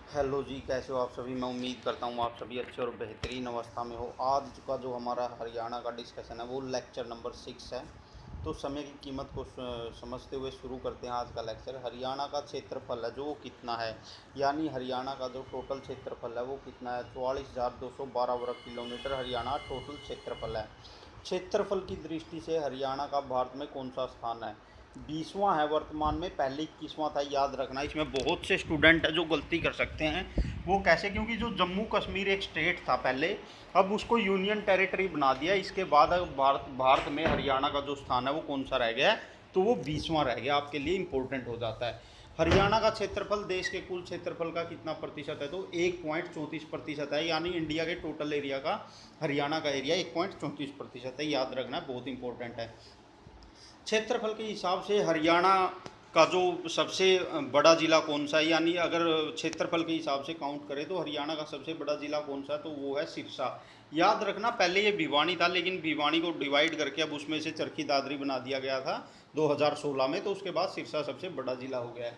Hello जी, कैसे हो आप सभी। मैं उम्मीद करता हूँ आप सभी अच्छे और बेहतरीन अवस्था में हो। आज का जो हमारा हरियाणा का डिस्कशन है वो लेक्चर नंबर 6 है। तो समय की कीमत को समझते हुए शुरू करते हैं आज का लेक्चर। हरियाणा का क्षेत्रफल है जो वो कितना है, यानी हरियाणा का जो टोटल क्षेत्रफल है वो कितना है। 44,212 वर्ग किलोमीटर हरियाणा टोटल क्षेत्रफल है। क्षेत्रफल की दृष्टि से हरियाणा का भारत में कौन सा स्थान है? 20वां है वर्तमान में, पहले 21वां था। याद रखना, इसमें बहुत से स्टूडेंट है जो गलती कर सकते हैं। वो कैसे? क्योंकि जो जम्मू कश्मीर एक स्टेट था पहले, अब उसको यूनियन टेरिटरी बना दिया। इसके बाद अब भारत में हरियाणा का जो स्थान है वो कौन सा रह गया है? तो वो 20वां रह गया। आपके लिए इंपॉर्टेंट हो जाता है। हरियाणा का क्षेत्रफल देश के कुल क्षेत्रफल का कितना प्रतिशत है? तो 1.34% है, यानी इंडिया के टोटल एरिया का हरियाणा का एरिया 1.34% है। याद रखना, बहुत इंपॉर्टेंट है। क्षेत्रफल के हिसाब से हरियाणा का जो सबसे बड़ा ज़िला कौन सा है, यानी अगर क्षेत्रफल के हिसाब से काउंट करें तो हरियाणा का सबसे बड़ा ज़िला कौन सा है? तो वो है सिरसा। याद रखना, पहले ये भिवानी था, लेकिन भिवानी को डिवाइड करके अब उसमें से चरखी दादरी बना दिया गया था 2016 में। तो उसके बाद सिरसा सबसे बड़ा ज़िला हो गया है।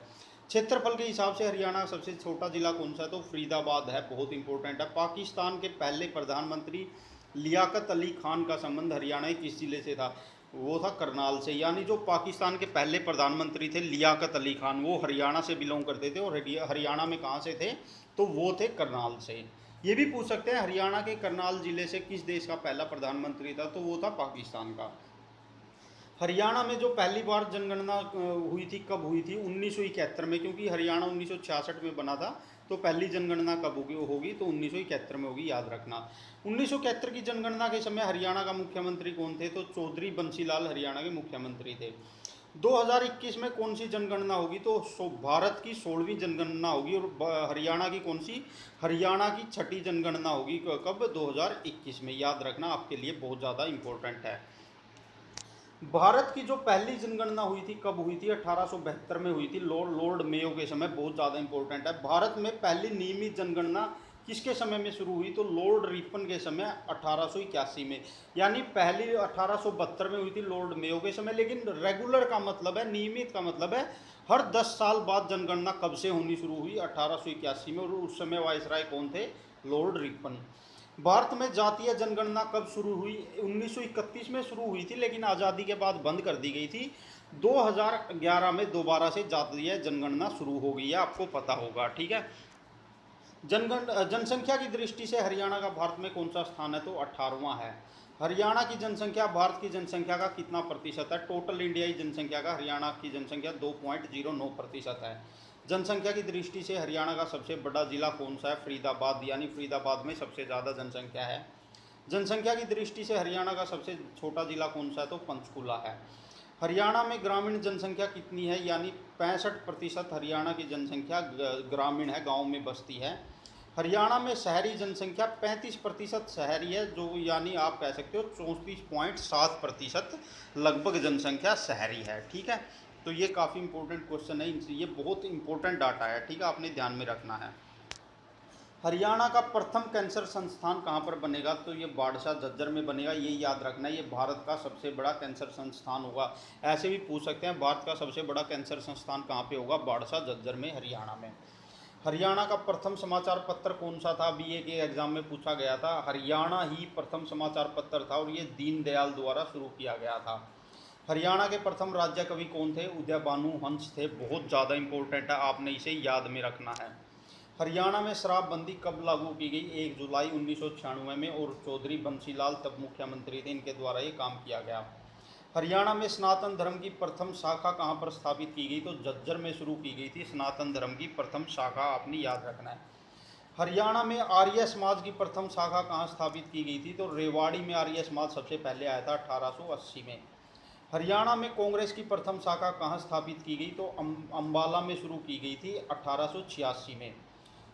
क्षेत्रफल के हिसाब से हरियाणा का सबसे छोटा ज़िला कौन सा है? तो फरीदाबाद है। बहुत इंपॉर्टेंट है। पाकिस्तान के पहले प्रधानमंत्री लियाकत अली खान का संबंध हरियाणा के किस ज़िले से था? वो था करनाल से। यानी जो पाकिस्तान के पहले प्रधानमंत्री थे लियाकत अली खान, वो हरियाणा से बिलोंग करते थे। और हरियाणा में कहाँ से थे? तो वो थे करनाल से। ये भी पूछ सकते हैं हरियाणा के करनाल जिले से किस देश का पहला प्रधानमंत्री था? तो वो था पाकिस्तान का। हरियाणा में जो पहली बार जनगणना हुई थी, कब हुई थी? 1971 में, क्योंकि हरियाणा 1966 में बना था। तो पहली जनगणना कब होगी? तो 1971 में होगी। याद रखना। 1971 की जनगणना के समय हरियाणा का मुख्यमंत्री कौन थे? तो चौधरी बंसीलाल हरियाणा के मुख्यमंत्री थे। 2021 में कौन सी जनगणना होगी? तो भारत की 16वीं जनगणना होगी। और हरियाणा की कौन सी? हरियाणा की छठी जनगणना होगी। कब? 2021 में। याद रखना, आपके लिए बहुत ज़्यादा इंपॉर्टेंट है। भारत की जो पहली जनगणना हुई थी कब हुई थी? 1872 में हुई थी, लॉर्ड मेयो के समय। बहुत ज़्यादा इंपॉर्टेंट है। भारत में पहली नियमित जनगणना किसके समय में शुरू हुई? तो लॉर्ड रिपन के समय 1881 में। यानी पहली 1872 में हुई थी लॉर्ड मेयो के समय। लेकिन रेगुलर का मतलब है, नियमित का मतलब है हर 10 साल बाद जनगणना कब से होनी शुरू हुई? 1881 में। और उस समय वायसराय कौन थे? Lord Ripon. भारत में जातीय जनगणना कब शुरू हुई? 1931 में शुरू हुई थी, लेकिन आज़ादी के बाद बंद कर दी गई थी। 2011 में दोबारा से जातीय जनगणना शुरू हो गई है, आपको पता होगा। ठीक है। जनसंख्या की दृष्टि से हरियाणा का भारत में कौन सा स्थान है? तो 18वां है। हरियाणा की जनसंख्या भारत की जनसंख्या का कितना प्रतिशत है? टोटल इंडियाई जनसंख्या का हरियाणा की जनसंख्या 2.09% है। जनसंख्या की दृष्टि से हरियाणा का सबसे बड़ा जिला कौन सा है? फरीदाबाद, यानी फरीदाबाद में सबसे ज़्यादा जनसंख्या है। जनसंख्या की दृष्टि से हरियाणा का सबसे छोटा जिला कौन सा है? तो पंचकुला है। हरियाणा में ग्रामीण जनसंख्या कितनी है? यानी 65% हरियाणा की जनसंख्या ग्रामीण है, गांव में बसती है। हरियाणा में शहरी जनसंख्या 35% शहरी है, जो यानी आप कह सकते हो 34.7% लगभग जनसंख्या शहरी है। ठीक है। तो ये काफ़ी इंपॉर्टेंट क्वेश्चन है, ये बहुत इंपॉर्टेंट डाटा है। ठीक है, आपने ध्यान में रखना है। हरियाणा का प्रथम कैंसर संस्थान कहाँ पर बनेगा? तो ये बाड़सा झज्जर में बनेगा। ये याद रखना है, ये भारत का सबसे बड़ा कैंसर संस्थान होगा। ऐसे भी पूछ सकते हैं, भारत का सबसे बड़ा कैंसर संस्थान कहाँ पे होगा? बाड़सा झज्जर में, हरियाणा में। हरियाणा का प्रथम समाचार पत्र कौन सा था? बीए के एग्जाम में पूछा गया था। हरियाणा ही प्रथम समाचार पत्र था, और ये दीनदयाल द्वारा शुरू किया गया था। हरियाणा के प्रथम राज्य कवि कौन थे? उदय भानु हंस थे। बहुत ज़्यादा इंपॉर्टेंट है, आपने इसे याद में रखना है। हरियाणा में शराबबंदी कब लागू की गई? 1 जुलाई 1996 में। और चौधरी बंसीलाल तब मुख्यमंत्री थे, इनके द्वारा ये काम किया गया। हरियाणा में सनातन धर्म की प्रथम शाखा कहाँ पर स्थापित की गई? तो झज्जर में शुरू की गई थी सनातन धर्म की प्रथम शाखा, आपने याद रखना है। हरियाणा में आर्य समाज की प्रथम शाखा कहाँ स्थापित की गई थी? तो रेवाड़ी में आर्य समाज सबसे पहले आया था 1880 में। हरियाणा में कांग्रेस की प्रथम शाखा कहाँ स्थापित की गई? तो अम्बाला में शुरू की गई थी 1886 में।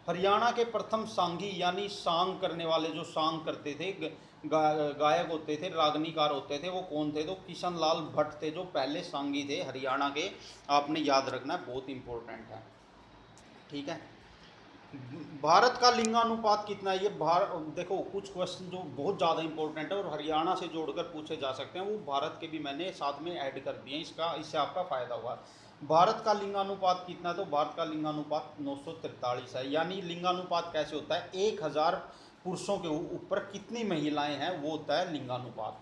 हरियाणा के प्रथम सांगी, यानी सांग करने वाले, जो सांग करते थे, गायक होते थे, रागनीकार होते थे, वो कौन थे? तो किशन लाल भट्ट थे, जो पहले सांगी थे हरियाणा के। आपने याद रखना है, बहुत इंपॉर्टेंट है। ठीक है। भारत का लिंगानुपात कितना है? ये देखो, कुछ क्वेश्चन जो बहुत ज़्यादा इंपॉर्टेंट है और हरियाणा से जोड़कर पूछे जा सकते हैं, वो भारत के भी मैंने साथ में ऐड कर दिए, इसका इससे आपका फ़ायदा हुआ। भारत का लिंगानुपात कितना है? तो भारत का लिंगानुपात 943 है। यानी लिंगानुपात कैसे होता है? 1000 पुरुषों के ऊपर कितनी महिलाएं हैं, वो होता है लिंगानुपात।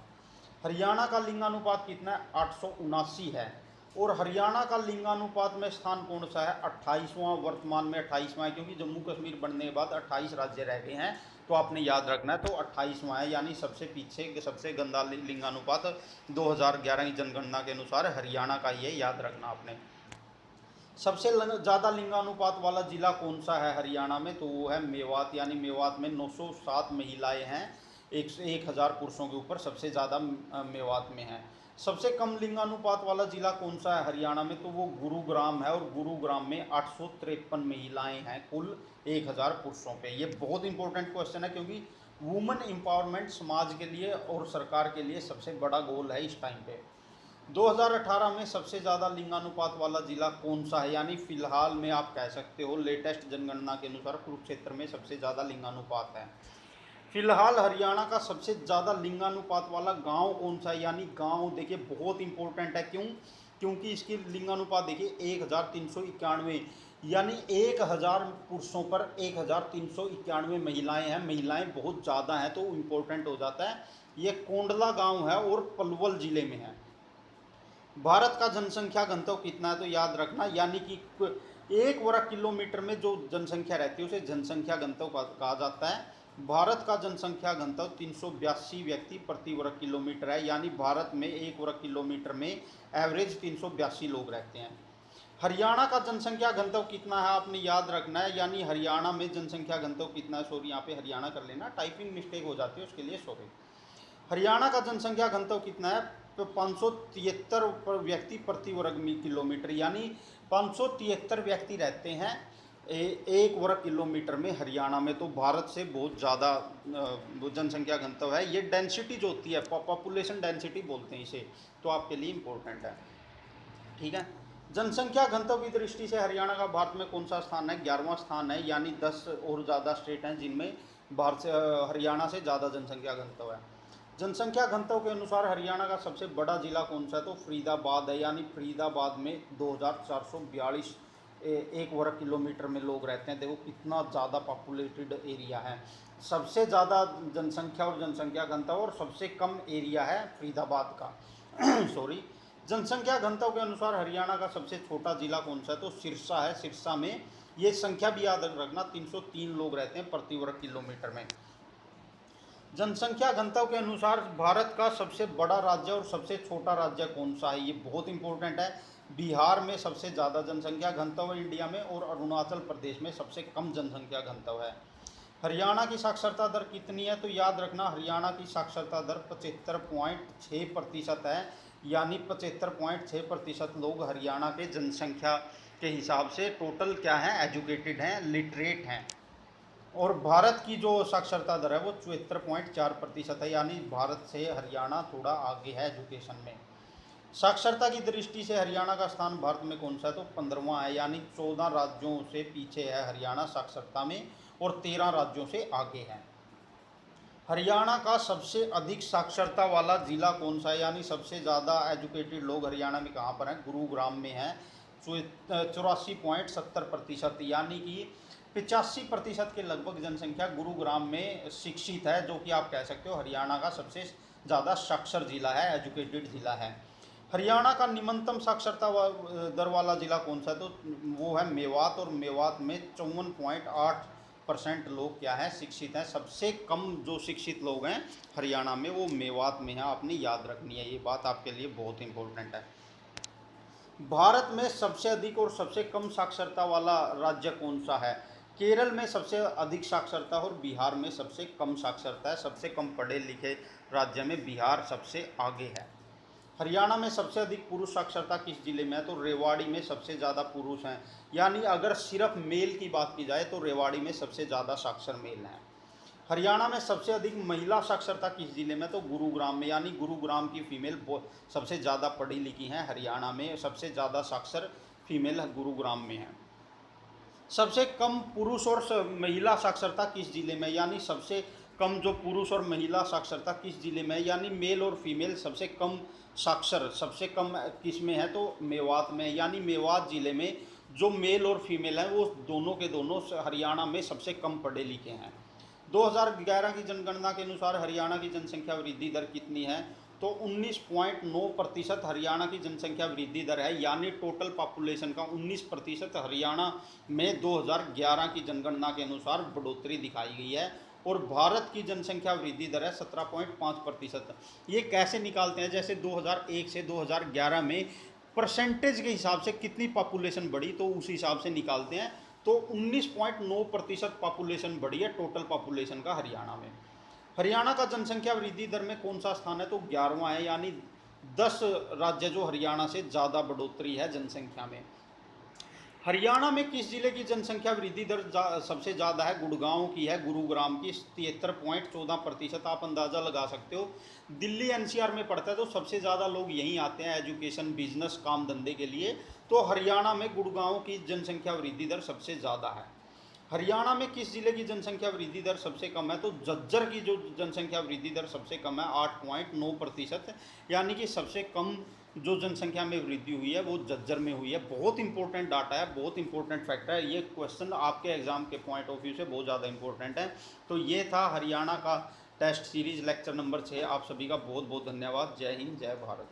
हरियाणा का लिंगानुपात कितना है? 879 है। और हरियाणा का लिंगानुपात में स्थान कौन सा है? 28वां, वर्तमान में 28वां है, क्योंकि जम्मू कश्मीर बनने के बाद 28 राज्य रह गए हैं, तो आपने याद रखना है। तो 28वां है, यानी सबसे पीछे सबसे गंदा लिंगानुपात 2011 की जनगणना के अनुसार हरियाणा का ही है, याद रखना आपने। सबसे ज़्यादा लिंगानुपात वाला जिला कौन सा है हरियाणा में? तो वो है मेवात। यानी मेवात में 907 महिलाएं हैं 1000 पुरुषों के ऊपर, सबसे ज़्यादा मेवात में है। सबसे कम लिंगानुपात वाला जिला कौन सा है हरियाणा में? तो वो गुरुग्राम है, और गुरुग्राम में 853 महिलाएं हैं कुल 1000 पुरुषों पे। ये बहुत इंपॉर्टेंट क्वेश्चन है, क्योंकि वुमेन एम्पावरमेंट समाज के लिए और सरकार के लिए सबसे बड़ा गोल है इस टाइम पे। 2018 में सबसे ज़्यादा लिंगानुपात वाला जिला कौन सा है? यानी फिलहाल में आप कह सकते हो लेटेस्ट जनगणना के अनुसार कुरुक्षेत्र में सबसे ज़्यादा लिंगानुपात है। फिलहाल हरियाणा का सबसे ज़्यादा लिंगानुपात वाला गांव कौन सा है? यानी गांव देखिए बहुत इंपॉर्टेंट है। क्यों? क्योंकि इसकी लिंगानुपात देखिए 1391, यानी 1000 पुरुषों पर 1391 महिलाएं हैं। महिलाएं बहुत ज़्यादा हैं, तो इम्पोर्टेंट हो जाता है। ये कोंडला गांव है और पलवल जिले में है। भारत का जनसंख्या घनत्व कितना है? तो याद रखना, यानी कि 1 वर्ग किलोमीटर में जो जनसंख्या रहती है उसे जनसंख्या घनत्व कहा जाता है। भारत का जनसंख्या घनत्व 382 व्यक्ति प्रति वर्ग किलोमीटर है। यानी भारत में 1 वर्ग किलोमीटर में एवरेज 382 लोग रहते हैं। हरियाणा का जनसंख्या घनत्व कितना है? आपने याद रखना है। यानी हरियाणा में जनसंख्या घनत्व कितना है? सॉरी, यहाँ पे हरियाणा कर लेना, टाइपिंग मिस्टेक हो जाती है, उसके लिए सॉरी। हरियाणा का जनसंख्या घनत्व कितना है? तो 573 व्यक्ति प्रति वर्ग किलोमीटर, यानी 573 व्यक्ति रहते हैं 1 वर्ग किलोमीटर में हरियाणा में। तो भारत से बहुत ज़्यादा जनसंख्या घनत्व है। ये डेंसिटी जो होती है, पॉपुलेशन डेंसिटी बोलते हैं इसे, तो आपके लिए इम्पोर्टेंट है। ठीक है। जनसंख्या घनत्व की दृष्टि से हरियाणा का भारत में कौन सा स्थान है? 11वां स्थान है। यानी 10 और ज़्यादा स्टेट हैं जिनमें भारत से हरियाणा से ज़्यादा जनसंख्या घनत्व है। जनसंख्या घनत्व के अनुसार हरियाणा का सबसे बड़ा जिला कौन सा है? तो फरीदाबाद है। यानी फरीदाबाद में 2442 1 वर्ग किलोमीटर में लोग रहते हैं। देखो कितना ज़्यादा पॉपुलेटेड एरिया है। सबसे ज़्यादा जनसंख्या और जनसंख्या घनत्व, और सबसे कम एरिया है फरीदाबाद का सॉरी। जनसंख्या घनत्व के अनुसार हरियाणा का सबसे छोटा जिला कौन सा है? तो सिरसा है। सिरसा में ये संख्या भी याद रखना, 303 लोग रहते हैं प्रति वर्ग किलोमीटर में। जनसंख्या घनत्व के अनुसार भारत का सबसे बड़ा राज्य और सबसे छोटा राज्य कौन सा है? ये बहुत इंपॉर्टेंट है। बिहार में सबसे ज़्यादा जनसंख्या घनत्व है इंडिया में, और अरुणाचल प्रदेश में सबसे कम जनसंख्या घनत्व है। हरियाणा की साक्षरता दर कितनी है? तो याद रखना, हरियाणा की साक्षरता दर 75.6% है। यानी 75.6% लोग हरियाणा के जनसंख्या के हिसाब से टोटल क्या है? एजुकेटेड हैं, लिटरेट हैं। और भारत की जो साक्षरता दर है वो 74.4% है। यानी भारत से हरियाणा थोड़ा आगे है एजुकेशन में। साक्षरता की दृष्टि से हरियाणा का स्थान भारत में कौन सा है? तो 15वां है। यानी 14 राज्यों से पीछे है हरियाणा साक्षरता में, और 13 राज्यों से आगे है। हरियाणा का सबसे अधिक साक्षरता वाला जिला कौन सा है? यानी सबसे ज़्यादा एजुकेटेड लोग हरियाणा में कहाँ पर हैं? गुरुग्राम में हैं, 84.70%। यानी कि 85% के लगभग जनसंख्या गुरुग्राम में शिक्षित है, जो कि आप कह सकते हो हरियाणा का सबसे ज़्यादा साक्षर जिला है, एजुकेटेड जिला है। हरियाणा का निम्नतम साक्षरता दर वाला जिला कौन सा है? तो वो है मेवात, और मेवात में 54.8% लोग क्या हैं? शिक्षित हैं। सबसे कम जो शिक्षित लोग हैं हरियाणा में वो मेवात में है। आपने याद रखनी है, ये बात आपके लिए बहुत इंपॉर्टेंट है। भारत में सबसे अधिक और सबसे कम साक्षरता वाला राज्य कौन सा है? केरल में सबसे अधिक साक्षरता और बिहार में सबसे कम साक्षरता है। सबसे कम पढ़े लिखे राज्य में बिहार सबसे आगे है। हरियाणा में सबसे अधिक पुरुष साक्षरता किस जिले में है? तो रेवाड़ी में सबसे ज़्यादा पुरुष हैं। यानी अगर सिर्फ मेल की बात की जाए तो रेवाड़ी में सबसे ज़्यादा साक्षर मेल हैं। हरियाणा में सबसे अधिक महिला साक्षरता किस जिले में? तो गुरुग्राम में। यानी गुरुग्राम की फीमेल सबसे ज़्यादा पढ़ी लिखी हैं। हरियाणा में सबसे ज़्यादा साक्षर फीमेल गुरुग्राम में है। सबसे कम पुरुष और महिला साक्षरता किस जिले में? यानी सबसे कम जो पुरुष और महिला साक्षरता किस जिले में है, यानी मेल और फीमेल सबसे कम साक्षर सबसे कम किस में है, तो मेवात में, यानी मेवात जिले में जो मेल और फीमेल हैं वो दोनों के दोनों हरियाणा में सबसे कम पढ़े लिखे हैं। 2011 की जनगणना के अनुसार हरियाणा की जनसंख्या वृद्धि दर कितनी है, तो 19.9% हरियाणा की जनसंख्या वृद्धि दर है, यानी टोटल पॉपुलेशन का 19% हरियाणा में 2011 की जनगणना के अनुसार बढ़ोतरी दिखाई गई है। और भारत की जनसंख्या वृद्धि दर है 17.5%। ये कैसे निकालते हैं, जैसे 2001 से 2011 में परसेंटेज के हिसाब से कितनी पॉपुलेशन बढ़ी, तो उस हिसाब से निकालते हैं। तो 19.9% पॉपुलेशन बढ़ी है टोटल पॉपुलेशन का हरियाणा में। हरियाणा का जनसंख्या वृद्धि दर में कौन सा स्थान है, तो 11वां है, यानी 10 राज्य जो हरियाणा से ज़्यादा बढ़ोतरी है जनसंख्या में। हरियाणा में किस जिले की जनसंख्या वृद्धि दर सबसे ज़्यादा है, गुड़गांव की है, गुरुग्राम की 73.14%। आप अंदाज़ा लगा सकते हो, दिल्ली एनसीआर में पड़ता है तो सबसे ज़्यादा लोग यहीं आते हैं एजुकेशन, बिजनेस, काम धंधे के लिए। तो हरियाणा में गुड़गांव की जनसंख्या वृद्धि दर सबसे ज़्यादा है। हरियाणा में किस जिले की जनसंख्या वृद्धि दर सबसे कम है, तो झज्जर की जो जनसंख्या वृद्धि दर सबसे कम है 8.9%, यानी कि सबसे कम जो जनसंख्या में वृद्धि हुई है वो झज्जर में हुई है। बहुत इंपॉर्टेंट डाटा है, बहुत इंपॉर्टेंट फैक्टर है, ये क्वेश्चन आपके एग्जाम के पॉइंट ऑफ व्यू से बहुत ज़्यादा इंपॉर्टेंट है। तो ये था हरियाणा का टेस्ट सीरीज लेक्चर नंबर 6। आप सभी का बहुत बहुत धन्यवाद। जय हिंद, जय भारत।